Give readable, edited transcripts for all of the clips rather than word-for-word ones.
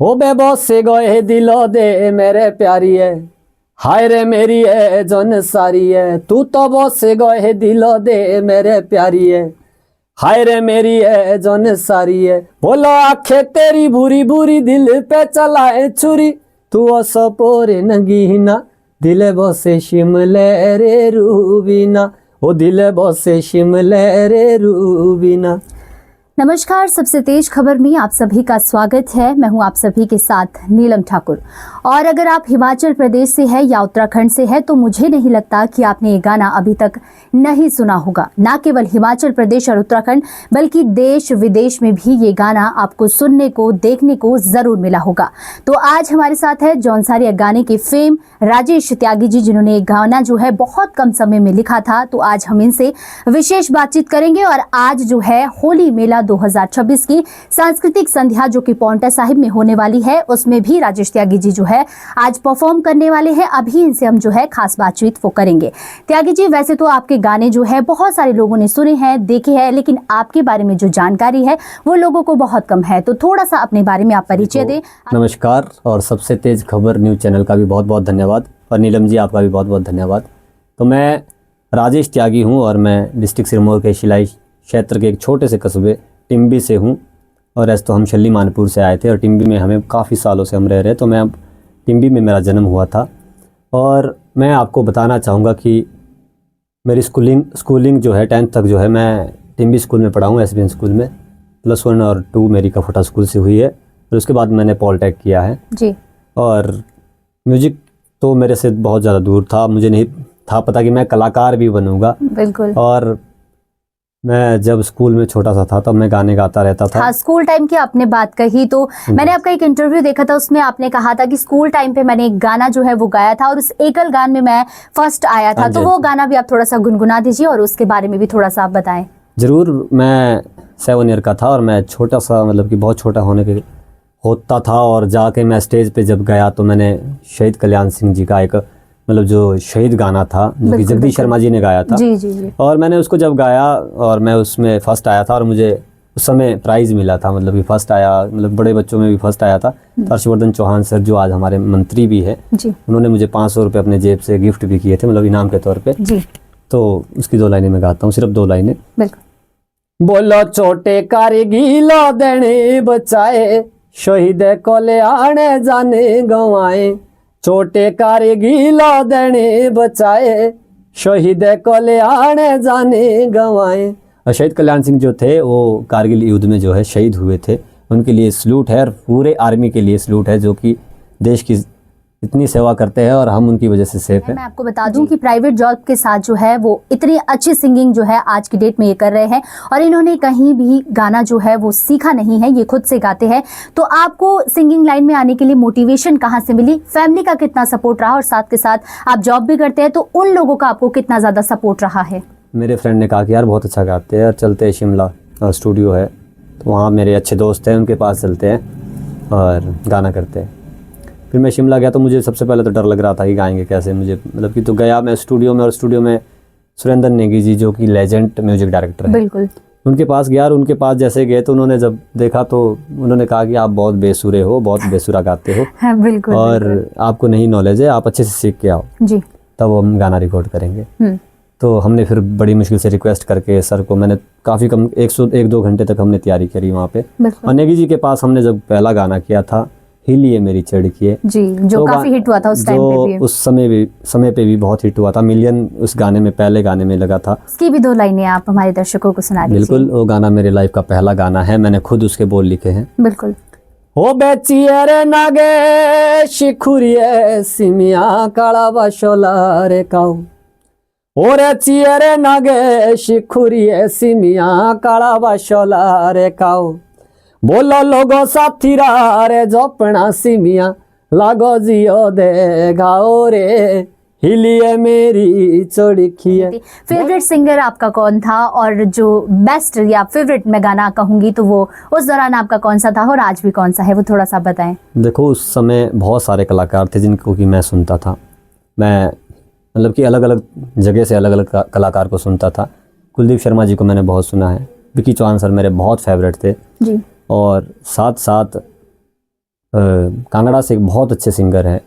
ओ बेबो से गए दिलो दे मेरे प्यारी है, हाय रे मेरी है जन सारी है। तू तो बस से गए दिलो दे मेरे प्यारी है, हाय रे मेरी है जन सारी है। बोलो आखे तेरी बुरी बुरी दिल पे चलाए छुरी, तू सपोरे नगीना दिले बसे शिमले रे रूबीना, ओ दिले बसे शिमले रे रूबीना। नमस्कार, सबसे तेज खबर में आप सभी का स्वागत है। मैं हूं आप सभी के साथ नीलम ठाकुर। और अगर आप हिमाचल प्रदेश से हैं या उत्तराखंड से हैं तो मुझे नहीं लगता कि आपने ये गाना अभी तक नहीं सुना होगा। ना केवल हिमाचल प्रदेश और उत्तराखंड बल्कि देश विदेश में भी ये गाना आपको सुनने को देखने को जरूर मिला होगा। तो आज हमारे साथ है जौनसारी गाने के फेम राजेश त्यागी जी, जिन्होंने ये गाना जो है बहुत कम समय में लिखा था। तो आज हम इनसे विशेष बातचीत करेंगे। और आज जो है होली मेला 2026 की सांस्कृतिक संध्या जो कि पांवटा साहिब में होने वाली है, उसमें भी राजेश त्यागी जी जो है आज परफॉर्म करने वाले हैं। अभी इनसे हम जो है खास बातचीत वो करेंगे। त्यागी जी, वैसे तो आपके गाने जो है बहुत सारे लोगों ने सुने हैं, देखे हैं, लेकिन आपके बारे में जो जानकारी है वो लोगों को बहुत कम है। तो थोड़ा सा अपने बारे में आप परिचय दें। नमस्कार, और सबसे तेज खबर न्यूज़ चैनल का भी बहुत बहुत धन्यवाद, और नीलम जी आपका भी बहुत बहुत धन्यवाद। तो मैं राजेश त्यागी हूँ और मैं डिस्ट्रिक्ट सिरमौर के शिलाई क्षेत्र के एक छोटे से कस्बे टिम्बी से हूँ। और ऐसे तो हम शल्ली मानपुर से आए थे और टिम्बी में हमें काफ़ी सालों से हम रह रहे, तो मैं अब टिम्बी में मेरा जन्म हुआ था। और मैं आपको बताना चाहूँगा कि मेरी स्कूलिंग जो है 10th तक जो है मैं टिम्बी स्कूल में पढ़ा हूँ, SBN स्कूल में। +1 और 2 मेरी कफोटा स्कूल से हुई है, और उसके बाद मैंने पॉलिटेक किया है जी। और म्यूजिक तो मेरे से बहुत ज़्यादा दूर था, मुझे नहीं था पता कि मैं कलाकार भी बनूंगा। बिल्कुल। और मैं जब स्कूल में छोटा सा था तब मैं गाने गाता रहता था। हाँ, स्कूल टाइम की आपने बात कही तो मैंने आपका एक इंटरव्यू देखा था, उसमें आपने कहा था कि स्कूल टाइम पे मैंने एक गाना जो है वो गाया था और उस एकल गान में मैं फर्स्ट आया था। तो वो गाना भी आप थोड़ा सा गुनगुना दीजिए और उसके बारे में भी थोड़ा सा आप बताएं। जरूर। मैं 7 ईयर का था और मैं छोटा सा, मतलब कि बहुत छोटा होने के होता था, और जाके मैं स्टेज पे जब गया तो मैंने शहीद कल्याण सिंह जी का एक, मतलब जो शहीद गाना था जो कि जगदीश शर्मा जी ने गाया था। जी जी जी। और मैंने उसको जब गाया और मैं उसमें फर्स्ट आया था, और मुझे उस समय प्राइज़ मिला था, मतलब कि फर्स्ट आया, मतलब बड़े बच्चों में भी फर्स्ट आया था। हर्षवर्धन चौहान सर जो आज हमारे मंत्री भी है, उन्होंने मुझे 500 रुपये अपने जेब से गिफ्ट भी किए थे, मतलब इनाम के तौर पर जी। तो उसकी 2 लाइनें मैं गाता हूँ, सिर्फ 2 लाइनें। बिल्कुल। बोलो छोटे कारगिलो देने बचाए, शहीद को ले आने जाने गंवाए। छोटे कारगिलो देने बचाए, शहीद को ले आने जाने गंवाए। और शहीद कल्याण सिंह जो थे वो कारगिल युद्ध में जो है शहीद हुए थे, उनके लिए सल्यूट है, और पूरे आर्मी के लिए सल्यूट है जो कि देश की इतनी सेवा करते हैं, और हम उनकी वजह से सेफ हैं। मैं आपको बता दूं कि प्राइवेट जॉब के साथ जो है वो इतनी अच्छी सिंगिंग जो है आज की डेट में ये कर रहे हैं, और इन्होंने कहीं भी गाना जो है वो सीखा नहीं है, ये खुद से गाते हैं। तो आपको सिंगिंग लाइन में आने के लिए मोटिवेशन कहाँ से मिली, फैमिली का कितना सपोर्ट रहा, और साथ के साथ आप जॉब भी करते हैं तो उन लोगों का आपको कितना ज़्यादा सपोर्ट रहा है? मेरे फ्रेंड ने कहा कि यार बहुत अच्छा गाते हैं, और चलते हैं शिमला, और स्टूडियो है तो वहाँ मेरे अच्छे दोस्त हैं, उनके पास चलते हैं और गाना करते हैं। फिर मैं शिमला गया तो मुझे सबसे पहले तो डर लग रहा था कि गाएंगे कैसे, मुझे मतलब कि, तो गया मैं स्टूडियो में, और स्टूडियो में सुरेंद्र नेगी जी जो कि लेजेंड म्यूजिक डायरेक्टर है, बिल्कुल, उनके पास गया। और उनके पास जैसे गए तो उन्होंने जब देखा तो उन्होंने कहा कि आप बहुत बेसुरे हो, बहुत बेसुरा गाते हो। हाँ, बिल्कुल, और बिल्कुल। आपको नहीं नॉलेज है, आप अच्छे से सीख के आओ जी, तब हम गाना रिकॉर्ड करेंगे। तो हमने फिर बड़ी मुश्किल से रिक्वेस्ट करके सर को, मैंने काफ़ी कम 1-2 घंटे तक हमने तैयारी करी वहाँ पे। और नेगी जी के पास हमने जब पहला गाना किया था, हिलिए मेरी चढ़किए जी, जो तो काफी हिट हुआ था उस टाइम पे भी, उस समय पे भी बहुत हिट हुआ था। मिलियन उस गाने में, पहले गाने में लगा था। उसकी भी 2 लाइनें आप हमारे दर्शकों को सुना दीजिए। बिल्कुल, वो गाना मेरे लाइफ का पहला गाना है, मैंने खुद उसके बोल लिखे हैं। बिल्कुल। ओ बेचिए रे नागे शिखुरिए सिमिया काला बाशोला रे काऊ, ओ रे चिए रे नागे शिखुरिए सिमिया काला बाशोला रे काऊ। बोलो लोगो साथी रे जोपना सिमिया, लागो जियो दे गाओ रे, हिलिए मेरी चढ़किए। फेवरेट सिंगर आपका कौन था, और जो बेस्ट या फेवरेट मैं गाना कहूंगी तो वो उस दौरान आपका कौन सा था, और आज भी कौन सा है, वो थोड़ा सा बताएं। देखो, उस समय बहुत सारे कलाकार थे जिनको कि मैं सुनता था। मैं मतलब कि अलग अलग जगह से अलग अलग कलाकार को सुनता था। कुलदीप शर्मा जी को मैंने बहुत सुना है, विकी चौहान सर मेरे बहुत फेवरेट थे जी। और साथ साथ कांगड़ा से एक बहुत अच्छे सिंगर हैं,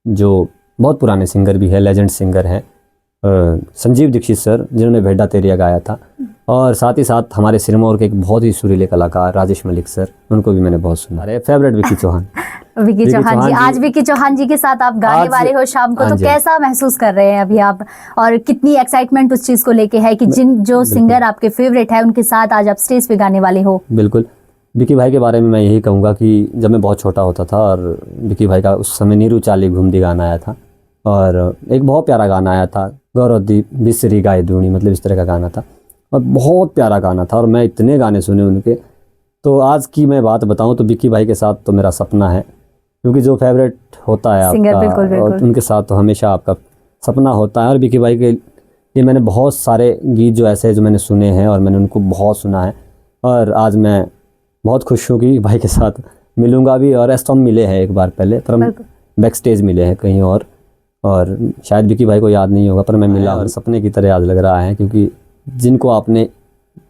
जो बहुत पुराने सिंगर भी है, लेजेंड सिंगर हैं, संजीव दीक्षित सर, जिन्होंने भेड़ा तेरिया गाया था। और साथ ही साथ हमारे सिरमौर के एक बहुत ही सुरीले कलाकार राजेश मलिक सर, उनको भी मैंने बहुत सुना है। फेवरेट विक्की चौहान। विक्की चौहान जी, आज विक्की चौहान जी के साथ आप गाने वाले हो शाम को, तो कैसा महसूस कर रहे हैं अभी आप, और कितनी एक्साइटमेंट उस चीज को लेके है कि जो सिंगर आपके फेवरेट है उनके साथ आज आप स्टेज पे गाने वाले हो? बिल्कुल, विक्की भाई के बारे में मैं यही कहूँगा कि जब मैं बहुत छोटा होता था और विक्की भाई का उस समय नीरू चाली घूमदी गाना आया था, और एक बहुत प्यारा गाना आया था, गौरवदीप बिसरी गाय दूनी, मतलब इस तरह का गाना था, और बहुत प्यारा गाना था। और मैं इतने गाने सुने उनके, तो आज की मैं बात बताऊं तो विक्की भाई के साथ तो मेरा सपना है, क्योंकि जो फेवरेट होता है आपका, बिल्कुल। और उनके साथ तो हमेशा आपका सपना होता है। और विक्की भाई के लिए मैंने बहुत सारे गीत जो ऐसे जो मैंने सुने हैं, और मैंने उनको बहुत सुना है, और आज मैं बहुत खुश हूँ कि भाई के साथ मिलूँगा भी। और ऐसा हम मिले हैं एक बार पहले, पर हम बैक स्टेज मिले हैं कहीं और शायद विक्की भाई को याद नहीं होगा, पर मैं मिला और सपने की तरह याद लग रहा है, क्योंकि जिनको आपने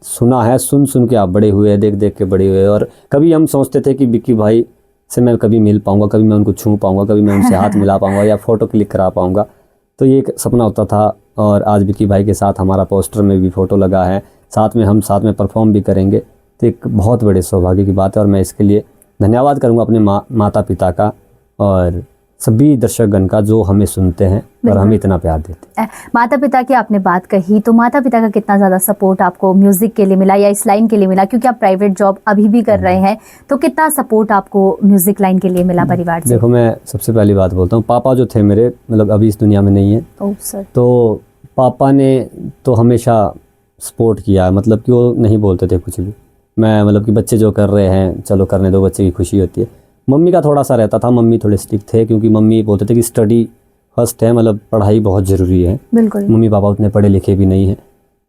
सुना है, सुन के आप बड़े हुए, देख के बड़े हुए। और कभी हम सोचते थे कि विक्की भाई से मैं कभी मिल पाऊँगा, कभी मैं उनको छू पाऊँगा, कभी मैं उनसे हाथ मिला पाऊँगा या फ़ोटो क्लिक करा पाऊँगा, तो ये एक सपना होता था। और आज विक्की भाई के साथ हमारा पोस्टर में भी फ़ोटो लगा है, साथ में हम साथ में परफॉर्म भी करेंगे, तो एक बहुत बड़े सौभाग्य की बात है। और मैं इसके लिए धन्यवाद करूँगा अपने माता पिता का और सभी दर्शकगण का, जो हमें सुनते हैं और हमें इतना प्यार देते हैं। माता पिता की आपने बात कही, तो माता पिता का कितना ज़्यादा सपोर्ट आपको म्यूज़िक के लिए मिला या इस लाइन के लिए मिला, क्योंकि आप प्राइवेट जॉब अभी भी कर रहे हैं, तो कितना सपोर्ट आपको म्यूज़िक लाइन के लिए मिला परिवार से? देखो, मैं सबसे पहली बात बोलता हूँ, पापा जो थे मेरे, मतलब अभी इस दुनिया में नहीं है। Oh sir. तो पापा ने तो हमेशा सपोर्ट किया, मतलब कि वो नहीं बोलते थे कुछ भी, मैं मतलब कि बच्चे जो कर रहे हैं चलो करने दो, बच्चे की खुशी होती है। मम्मी का थोड़ा सा रहता था, मम्मी थोड़े स्ट्रिक्ट थे, क्योंकि मम्मी बोलते थे कि स्टडी फर्स्ट है, मतलब पढ़ाई बहुत ज़रूरी है। बिल्कुल। मम्मी पापा उतने पढ़े लिखे भी नहीं हैं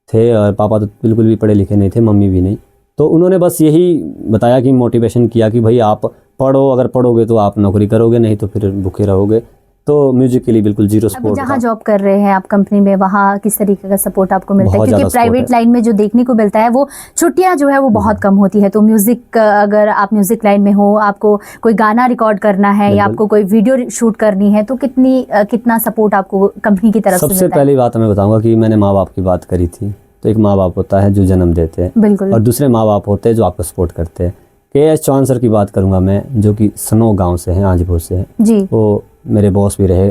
थे, और पापा तो बिल्कुल भी पढ़े लिखे नहीं थे, मम्मी भी नहीं। तो उन्होंने बस यही बताया कि मोटिवेशन किया कि भाई आप पढ़ो, अगर पढ़ोगे तो आप नौकरी करोगे, नहीं तो फिर भूखे रहोगे। तो म्यूजिक के लिए बिल्कुल जीरो सपोर्ट। जहाँ जॉब कर रहे हैं आप कंपनी में, वहाँ किस तरीके का सपोर्ट आपको मिलता है? क्योंकि प्राइवेट लाइन में जो देखने को मिलता है वो छुट्टियाँ जो है वो बहुत कम होती है। तो म्यूजिक, अगर आप म्यूजिक लाइन में हो, आपको कोई गाना रिकॉर्ड करना है या आपको कोई वीडियो शूट करनी है, तो कितना सपोर्ट आपको कंपनी की तरफ से मिलता है? सबसे पहली बात मैं बताऊंगा कि मैंने माँ बाप की बात करी थी, तो एक माँ बाप होता है जो जन्म देते हैं, बिल्कुल, और दूसरे माँ बाप होते हैं जो आपको सपोर्ट करते हैं। के.एस. चौहान सर की बात करूंगा मैं, जो कि सनो गाँव से हैं, आजपुर से हैं जी। वो मेरे बॉस भी रहे,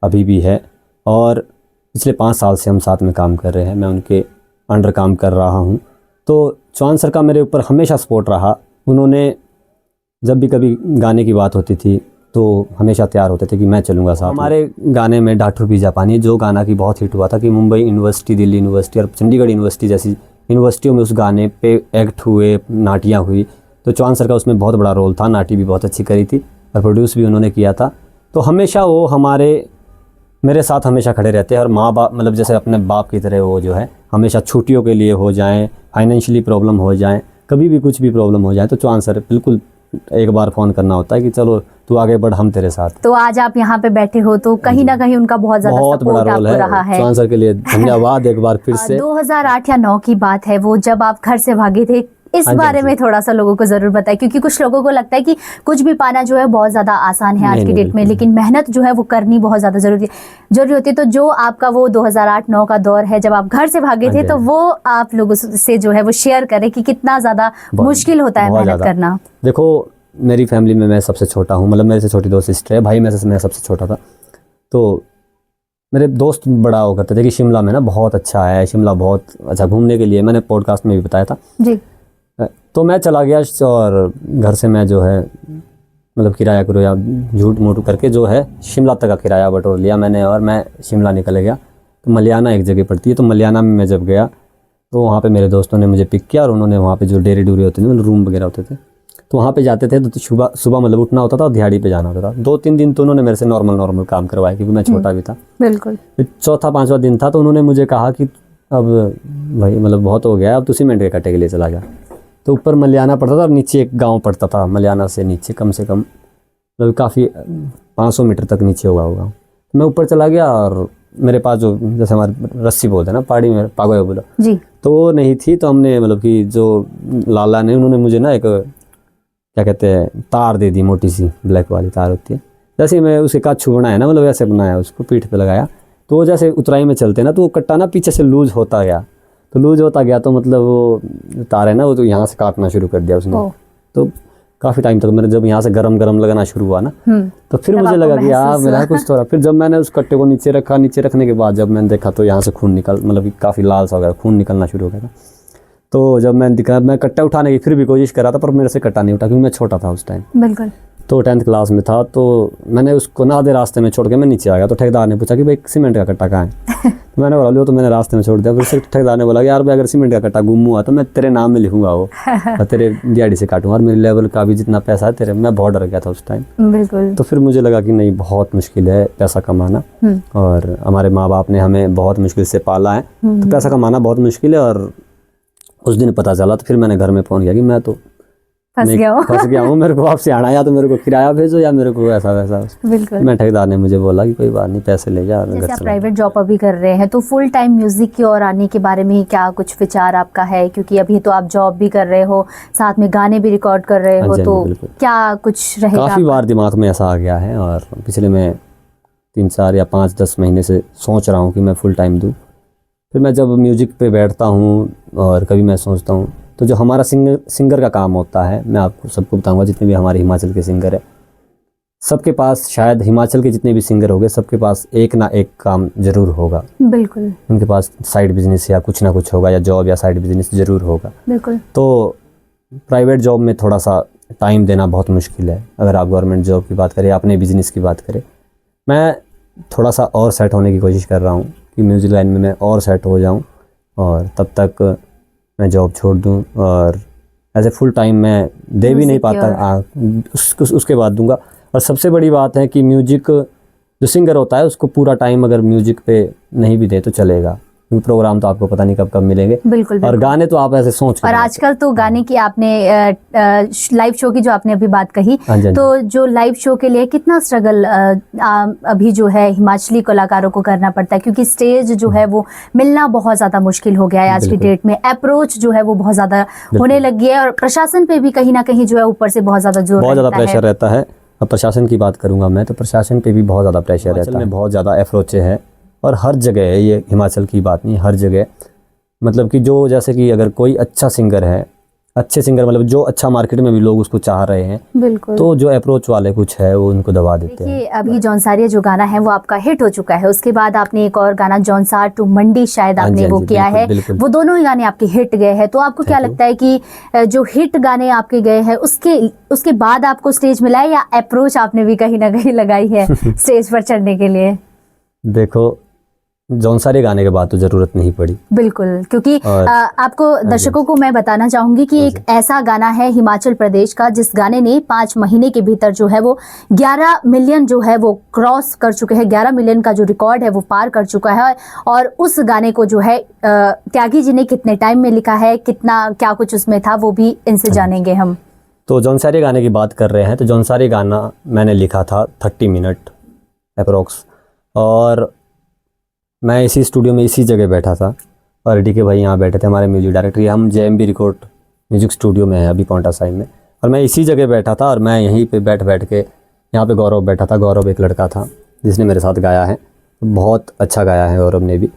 अभी भी है, और पिछले 5 साल से हम साथ में काम कर रहे हैं, मैं उनके अंडर काम कर रहा हूं। तो चौहान सर का मेरे ऊपर हमेशा सपोर्ट रहा। उन्होंने जब भी कभी गाने की बात होती थी तो हमेशा तैयार होते थे कि मैं चलूँगा साथ। हमारे गाने में डाठू भी जापानी, जो गाना की बहुत हिट हुआ था, कि मुंबई यूनिवर्सिटी, दिल्ली यूनिवर्सिटी और चंडीगढ़ यूनिवर्सिटी जैसी यूनिवर्सिटियों में उस गाने पे एक्ट हुए, नाटियाँ हुई, तो चौहान सर का उसमें बहुत बड़ा रोल था। नाटी भी बहुत अच्छी करी थी और प्रोड्यूस भी उन्होंने किया था। तो हमेशा वो मेरे साथ हमेशा खड़े रहते हैं, और माँ बाप, मतलब जैसे अपने बाप की तरह वो जो है, हमेशा छुट्टियों के लिए हो जाएं, फाइनेंशियली प्रॉब्लम हो जाएं, कभी भी कुछ भी प्रॉब्लम हो जाए, तो चौहान सर बिल्कुल एक बार फ़ोन करना होता है कि चलो तू आगे बढ़, हम तेरे साथ। तो आज आप यहाँ पे बैठे हो तो कहीं ना कहीं उनका बहुत ज़्यादा बड़ा रोल है, चौहान सर के लिए धन्यवाद एक बार फिर से। 2008 या 9 की बात है वो, जब आप घर से भागे थे, इस बारे में थोड़ा सा लोगों को जरूर बताएं, क्योंकि कुछ लोगों को लगता है कि कुछ भी पाना जो है बहुत ज्यादा आसान है आज की डेट में, लेकिन मेहनत जो है वो करनी बहुत ज्यादा जरूरी होती है। तो जो आपका वो 2008-9 का दौर है जब आप घर से भागे थे, तो वो आप लोगों से जो है वो शेयर करें कि कितना ज्यादा मुश्किल होता है मेहनत करना। देखो, मेरी फैमिली में मैं सबसे छोटा हूँ, मतलब मेरे से छोटी 2 सिस्टर है, भाई मैं सबसे छोटा था। तो मेरे दोस्त बड़ा वो करते थे कि शिमला में ना बहुत अच्छा है, शिमला बहुत अच्छा घूमने के लिए, मैंने पॉडकास्ट में भी बताया था जी। तो मैं चला गया, और घर से मैं जो है मतलब किराया झूठ मूठ करके जो है शिमला तक का किराया बटोर लिया मैंने, और मैं शिमला निकल गया। तो मलियाना एक जगह पड़ती है, तो मलियाना में मैं जब गया तो वहाँ पे मेरे दोस्तों ने मुझे पिक किया, और उन्होंने वहाँ पे जो डेरे डूरे होते थे, मतलब रूम वगैरह होते थे, तो वहाँ पे जाते थे। तो सुबह मतलब उठना होता था और दिहाड़ी पे जाना होता था। 2-3 दिन तो उन्होंने मेरे से नॉर्मल काम करवाया, क्योंकि मैं छोटा भी था। बिल्कुल। फिर 4था-5वां दिन था, तो उन्होंने मुझे कहा कि अब भाई मतलब बहुत हो गया, अब तो सीमेंट के कट्टे के लिए चला गया। तो ऊपर मलियाना पड़ता था और नीचे एक गांव पड़ता था, मलियाना से नीचे कम से कम मतलब काफ़ी 500 मीटर तक नीचे होगा। मैं ऊपर चला गया, और मेरे पास जो जैसे हमारे रस्सी बोलते हैं ना पहाड़ी में, पागोया बोला जी, तो वो नहीं थी। तो हमने मतलब कि जो लाला ने, उन्होंने मुझे ना एक क्या कहते हैं तार दे दी, मोटी सी ब्लैक वाली तार होती है। जैसे ही मैं उसके काछू बनाया ना, मतलब वैसे बनाया, उसको पीठ पे लगाया, तो वो जैसे उतराई में चलते ना, तो वो कट्टा ना पीछे से लूज होता गया, तो लूज होता गया तो मतलब वो तार है ना, वो तो यहाँ से काटना शुरू कर दिया उसने। तो काफ़ी टाइम तक मेरे जब यहाँ से गरम लगना शुरू हुआ ना, तो फिर मुझे लगा कि यार मेरा कुछ तो रहा। फिर जब मैंने उस कट्टे को नीचे रखा, नीचे रखने के बाद जब मैंने देखा तो यहाँ से खून निकल, मतलब काफ़ी लाल सा हो गया, खून निकलना शुरू हो गया था। तो जब मैंने दिखा, मैं कट्टा उठाने की फिर भी कोशिश कर रहा था, पर मेरे से कट्टा नहीं उठा, क्योंकि मैं छोटा था उस टाइम। बिल्कुल। तो 10th क्लास में था, तो मैंने उसको ना आधे रास्ते में छोड़ के मैं नीचे आ गया। तो ठेकेदार ने पूछा कि भाई सीमेंट का कट्टा कहाँ है? तो मैंने बोला लो, तो मैंने रास्ते में छोड़ दिया। फिर ठेकेदार ने बोला यार भाई, अगर सीमेंट का कट्टा गुम हुआ तो मैं तेरे नाम में लिखूंगा वो, और तेरे दिहाड़ी से काटूंगा, और मेरे लेवल का भी जितना पैसा है तेरे, मैं बहुत डर गया था उस टाइम। बिल्कुल। तो फिर मुझे लगा कि नहीं, बहुत मुश्किल है पैसा कमाना, और हमारे माँ बाप ने हमें बहुत मुश्किल से पाला है, तो पैसा कमाना बहुत मुश्किल है। और उस दिन पता चला, तो फिर मैंने घर में फ़ोन किया कि मैं तो फंस गया हूँ, मेरे को वापसी आना, या तो मेरे को किराया भेजो या मेरे को ऐसा वैसा। बिल्कुल। मैं ठेकेदार ने मुझे बोला कि कोई बात नहीं, पैसे ले जा। जैसे आप प्राइवेट जॉब अभी कर रहे हैं, तो फुल टाइम म्यूजिक की ओर आने के बारे में क्या कुछ विचार आपका है? क्योंकि अभी तो आप जॉब भी कर रहे हो, साथ में गाने भी रिकॉर्ड कर रहे हो, तो क्या कुछ रहेगा? काफ़ी बार दिमाग में ऐसा आ गया है, और पिछले मैं 3, 4 या 5, 10 महीने से सोच रहा हूँ कि मैं फुल टाइम दूँ। फिर मैं जब म्यूज़िक पे बैठता हूँ और कभी मैं सोचता हूँ, तो जो हमारा सिंगर का काम होता है, मैं आपको सबको बताऊंगा, जितने भी हमारे हिमाचल के सिंगर है, सबके पास, शायद हिमाचल के जितने भी सिंगर होंगे, सबके पास एक ना एक काम जरूर होगा। बिल्कुल। उनके पास साइड बिजनेस या कुछ ना कुछ होगा, या जॉब या साइड बिजनेस जरूर होगा। बिल्कुल। तो प्राइवेट जॉब में थोड़ा सा टाइम देना बहुत मुश्किल है। अगर आप गवर्नमेंट जॉब की बात करें, अपने बिजनेस की बात करें, मैं थोड़ा सा और सेट होने की कोशिश कर रहा हूँ कि म्यूजिक लाइन में मैं और सेट हो जाऊँ, और तब तक मैं जॉब छोड़ दूं, और ऐसे फुल टाइम मैं दे भी नहीं पाता, उसके बाद दूंगा। और सबसे बड़ी बात है कि म्यूजिक, जो सिंगर होता है उसको पूरा टाइम अगर म्यूजिक पे नहीं भी दे तो चलेगा, क्योंकि प्रोग्राम तो आपको पता नहीं कब मिलेंगे। बिल्कुल। और गाने तो आप ऐसे सोच, और आजकल तो गाने की आपने लाइव शो की जो आपने अभी बात कही, तो जो लाइव शो के लिए कितना स्ट्रगल अभी जो है हिमाचली कलाकारों को करना पड़ता है, क्योंकि स्टेज जो है वो मिलना बहुत ज़्यादा मुश्किल हो गया है आज की डेट में। अप्रोच जो है वो बहुत ज़्यादा होने लगी है, और प्रशासन पे भी कहीं ना कहीं जो है ऊपर से बहुत ज़्यादा प्रेशर रहता है। अब प्रशासन की बात करूँगा मैं, तो प्रशासन पे भी बहुत ज़्यादा प्रेशर रहता है, बहुत ज़्यादा अप्रोचे है, और हर जगह है, ये हिमाचल की बात नहीं, हर जगह। मतलब कि जो, जैसे कि अगर कोई अच्छा सिंगर है, अच्छे सिंगर मतलब जो अच्छा मार्केट में भी लोग उसको चाह रहे हैं, बिल्कुल, तो जो अप्रोच वाले कुछ है वो उनको दबा देते हैं। अभी जौनसारिया जो गाना है वो आपका हिट हो चुका है, उसके बाद आपने एक और गाना जौनसार टू मंडी शायद आपने वो किया है, वो दोनों ही गाने आपके हिट गए हैं। तो आपको क्या लगता है कि जो हिट गाने आपके गए हैं उसके बाद आपको स्टेज मिला है, या अप्रोच आपने भी कहीं ना कहीं लगाई है स्टेज पर चढ़ने के लिए? देखो, जौनसारी गाने के बाद तो जरूरत नहीं पड़ी, बिल्कुल, क्योंकि आपको दर्शकों को मैं बताना चाहूंगी कि एक ऐसा गाना है हिमाचल प्रदेश का, जिस गाने ने 5 महीने के भीतर जो है वो 11 मिलियन जो है वो क्रॉस कर चुके हैं, 11 मिलियन का जो रिकॉर्ड है वो पार कर चुका है। और उस गाने को जो है त्यागी जी ने कितने टाइम में लिखा है, कितना क्या कुछ उसमें था, वो भी इनसे जानेंगे हम। तो जौनसारी गाने की बात कर रहे हैं, तो जौनसारी गाना मैंने लिखा था 30 मिनट अप्रोक्स, और मैं इसी स्टूडियो में इसी जगह बैठा था, और डीके भाई यहाँ बैठे थे, हमारे म्यूजिक डायरेक्टर। हम JMB रिकॉर्ड म्यूजिक स्टूडियो में है अभी पौंटा साहिब में, और मैं इसी जगह बैठा था, और मैं यहीं पे बैठ के, यहाँ पे गौरव बैठा था। गौरव एक लड़का था जिसने मेरे साथ गाया है, बहुत अच्छा गाया है गौरव ने भी।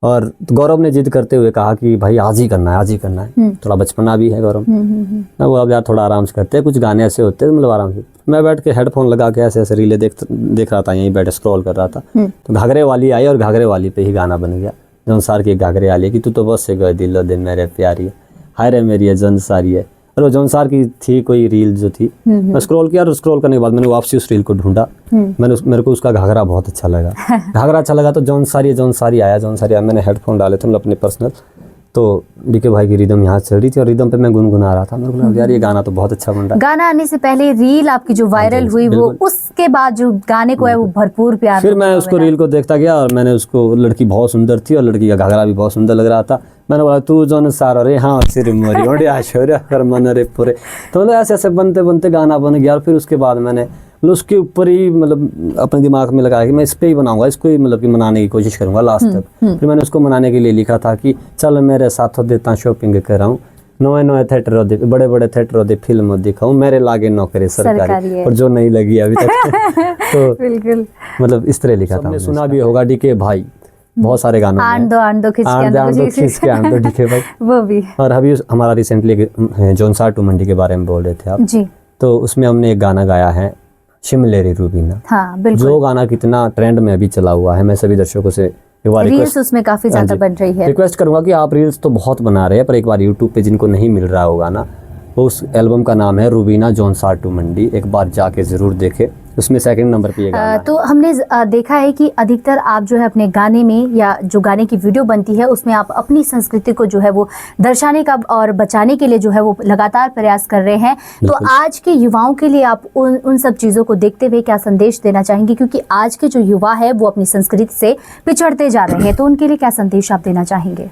और तो गौरव ने जिद करते हुए कहा कि भाई आज ही करना है, आज ही करना है। थोड़ा बचपना भी है गौरव। मैं बोला यार थोड़ा आराम से करते हैं, कुछ गाने ऐसे होते हैं मतलब आराम से। मैं बैठ के हेडफोन लगा के ऐसे ऐसे रीले देख रहा था, यहीं बैठ स्क्रॉल कर रहा था, तो घाघरे वाली आई, और घाघरे वाली पे ही गाना बन गया। जौनसार की घाघरे वाली कि तू तो बस से गए दिलो दिन मेरे प्यारी, हाय रे मेरी जौनसारी है। और वो जौनसार की थी कोई रील जो थी, मैं स्क्रॉल किया, और स्क्रॉल करने के बाद मैंने वापसी उस रील को ढूंढा। मेरे को उसका घाघरा बहुत अच्छा लगा। घाघरा अच्छा लगा तो जौनसारी आया। मैंने हेडफोन डाले थे मतलब अपने पर्सनल, तो डीके भाई की रिदम यहाँ चल रही थी, और रिदम पे मैं गुनगुना रहा था। मेरे को लगा यार ये गाना तो बहुत अच्छा बन रहा है। गाना आने से पहले रील आपकी जो वायरल हुई, वो उसके बाद जो गाने को है वो भरपूर प्यार। फिर मैं उसको रील को देखता गया, और मैंने उसको, लड़की बहुत सुंदर थी और लड़की का घाघरा भी बहुत सुंदर लग रहा था। मैंने बोला तू जौनसार, अरे हाँ सिर मोरी ओडे आशोर्या कर मन रे पूरे। तो मतलब ऐसे ऐसे बनते बनते गाना बन गया। और फिर उसके बाद मैंने उसके ऊपर ही मतलब अपने दिमाग में लगाया कि मैं इस पे ही बनाऊंगा, इसको ही मतलब कि मनाने की कोशिश करूंगा लास्ट तक। फिर मैंने उसको मनाने के लिए लिखा था कि चल मेरे साथ देता शॉपिंग कर रहा हूँ, नोए नोए थिएटर होते, बड़े बड़े थिएटर होते, फिल्म दिखाऊं, मेरे लागे नौकरी सरकारी, और जो नहीं लगी अभी तक। तो बिल्कुल, मतलब इस तरह लिखा था। हमने सुना भी होगा डीके भाई, बहुत सारे गानों में आन दो खिंच के आन दो डीके भाई वो भी। और अभी हमारा रिसेंटली जौनसार टू मंडी के बारे में बोल रहे थे आप जी, तो उसमें हमने एक गाना गाया है, शिमलेरी रूबीना। हाँ बिल्कुल, जो गाना कितना ट्रेंड में अभी चला हुआ है। मैं सभी दर्शकों से एक बार रील्स उसमें काफी ज्यादा बन रही है। रिक्वेस्ट करूंगा कि आप रील्स तो बहुत बना रहे हैं, पर एक बार यूट्यूब पे जिनको नहीं मिल रहा होगा ना, वो उस एल्बम का नाम है रूबीना जौनसार टू मंडी, एक बार जाके जरूर देखें। उसमें सेकंड नंबर पे ये गाना है। तो हमने देखा है कि अधिकतर आप जो है अपने गाने में या जो गाने की वीडियो बनती है उसमें आप अपनी संस्कृति को जो है वो दर्शाने का और बचाने के लिए जो है वो लगातार प्रयास कर रहे हैं। तो आज के युवाओं के लिए आप उन सब चीज़ों को देखते हुए क्या संदेश देना चाहेंगे, क्योंकि आज के जो युवा है वो अपनी संस्कृति से पिछड़ते जा रहे हैं, तो उनके लिए क्या संदेश आप देना चाहेंगे?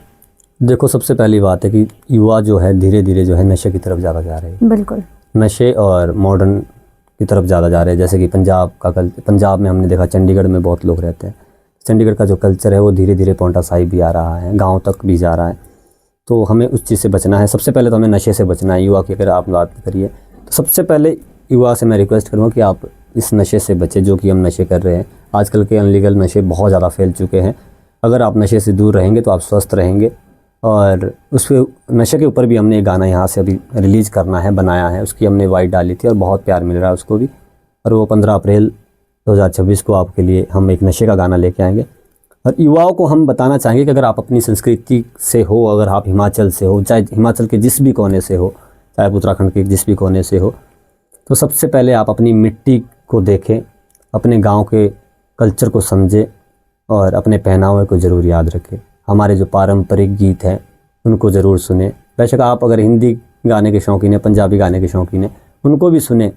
देखो, सबसे पहली बात है कि युवा जो है धीरे धीरे जो है नशे की तरफ ज़्यादा जा रहे हैं। बिल्कुल, नशे और मॉडर्न की तरफ ज़्यादा जा रहे हैं। जैसे कि पंजाब में हमने देखा, चंडीगढ़ में बहुत लोग रहते हैं। चंडीगढ़ का जो कल्चर है वो धीरे धीरे पौंटा साहिब भी आ रहा है, गांव तक भी जा रहा है। तो हमें उस चीज़ से बचना है। सबसे पहले तो हमें नशे से बचना है। युवा की अगर आप बात करिए तो सबसे पहले युवा से मैं रिक्वेस्ट करूँगा कि आप इस नशे से बचें जो कि हम नशे कर रहे हैं। आजकल के अनलीगल नशे बहुत ज़्यादा फैल चुके हैं। अगर आप नशे से दूर रहेंगे तो आप स्वस्थ रहेंगे। और उस नशे के ऊपर भी हमने एक गाना यहाँ से अभी रिलीज़ करना है, बनाया है, उसकी हमने वाइट डाली थी और बहुत प्यार मिल रहा है उसको भी। और वो 15 अप्रैल 2026 को आपके लिए हम एक नशे का गाना लेके आएंगे। और युवाओं को हम बताना चाहेंगे कि अगर आप अपनी संस्कृति से हो, अगर आप हिमाचल से हो, चाहे हिमाचल के जिस भी कोने से हो, चाहे उत्तराखंड के जिस भी कोने से हो, तो सबसे पहले आप अपनी मिट्टी को देखें, अपने गाँव के कल्चर को समझें और अपने पहनावे को ज़रूर याद रखें। हमारे जो पारंपरिक गीत हैं उनको ज़रूर सुने। बेशक आप अगर हिंदी गाने के शौकीन हैं, पंजाबी गाने के शौकीन हैं, उनको भी सुने,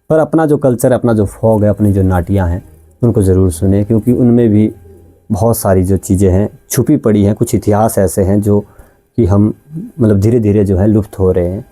पर अपना जो कल्चर है, अपना जो फोक है, अपनी जो नाटियाँ हैं, उनको ज़रूर सुने, क्योंकि उनमें भी बहुत सारी जो चीज़ें हैं छुपी पड़ी हैं। कुछ इतिहास ऐसे हैं जो कि हम मतलब धीरे धीरे जो है लुप्त हो रहे हैं।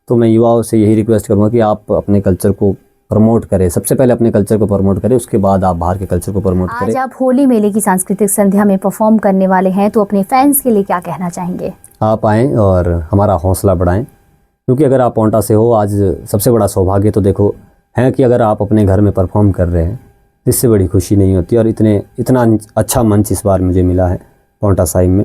तो मैं युवाओं से यही रिक्वेस्ट करूँगा कि आप अपने कल्चर को प्रमोट करें। सबसे पहले अपने कल्चर को प्रमोट करें, उसके बाद आप बाहर के कल्चर को प्रमोट करें। आज आप होली मेले की सांस्कृतिक संध्या में परफॉर्म करने वाले हैं, तो अपने फैंस के लिए क्या कहना चाहेंगे? आप आएँ और हमारा हौसला बढ़ाएं, क्योंकि अगर आप पौंटा से हो, आज सबसे बड़ा सौभाग्य तो देखो है कि अगर आप अपने घर में परफॉर्म कर रहे हैं, इससे बड़ी खुशी नहीं होती। और इतना अच्छा मंच इस बार मुझे मिला है पौंटा साहिब में।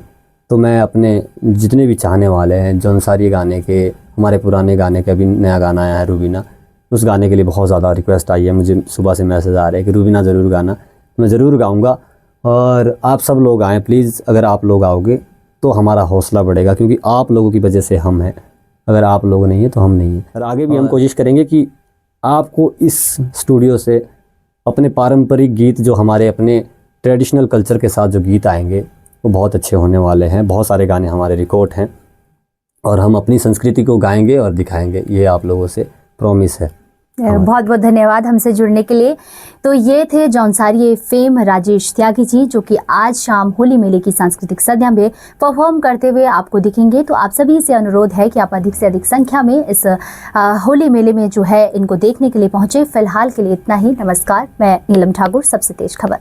तो मैं अपने जितने भी चाहने वाले हैं, जौनसारी गाने के, हमारे पुराने गाने के, अभी नया गाना आया है रूबीना, उस गाने के लिए बहुत ज़्यादा रिक्वेस्ट आई है। मुझे सुबह से मैसेज आ रहे हैं कि रूबीना ज़रूर गाना। मैं ज़रूर गाऊंगा और आप सब लोग आएँ प्लीज़। अगर आप लोग आओगे तो हमारा हौसला बढ़ेगा, क्योंकि आप लोगों की वजह से हम हैं। अगर आप लोग नहीं हैं तो हम नहीं हैं। और आगे भी हम कोशिश करेंगे कि आपको इस स्टूडियो से अपने पारंपरिक गीत, जो हमारे अपने ट्रेडिशनल कल्चर के साथ जो गीत आएंगे, वो बहुत अच्छे होने वाले हैं। बहुत सारे गाने हमारे रिकॉर्ड हैं और हम अपनी संस्कृति को गाएंगे और दिखाएंगे, ये आप लोगों से प्रॉमिस है। बहुत बहुत धन्यवाद हमसे जुड़ने के लिए। तो ये थे जौनसारी फेम राजेश त्यागी जी, जो कि आज शाम होली मेले की सांस्कृतिक संध्या में परफॉर्म करते हुए आपको दिखेंगे। तो आप सभी से अनुरोध है कि आप अधिक से अधिक संख्या में इस होली मेले में जो है इनको देखने के लिए पहुंचे। फिलहाल के लिए इतना ही। नमस्कार, मैं नीलम ठाकुर, सबसे तेज खबर।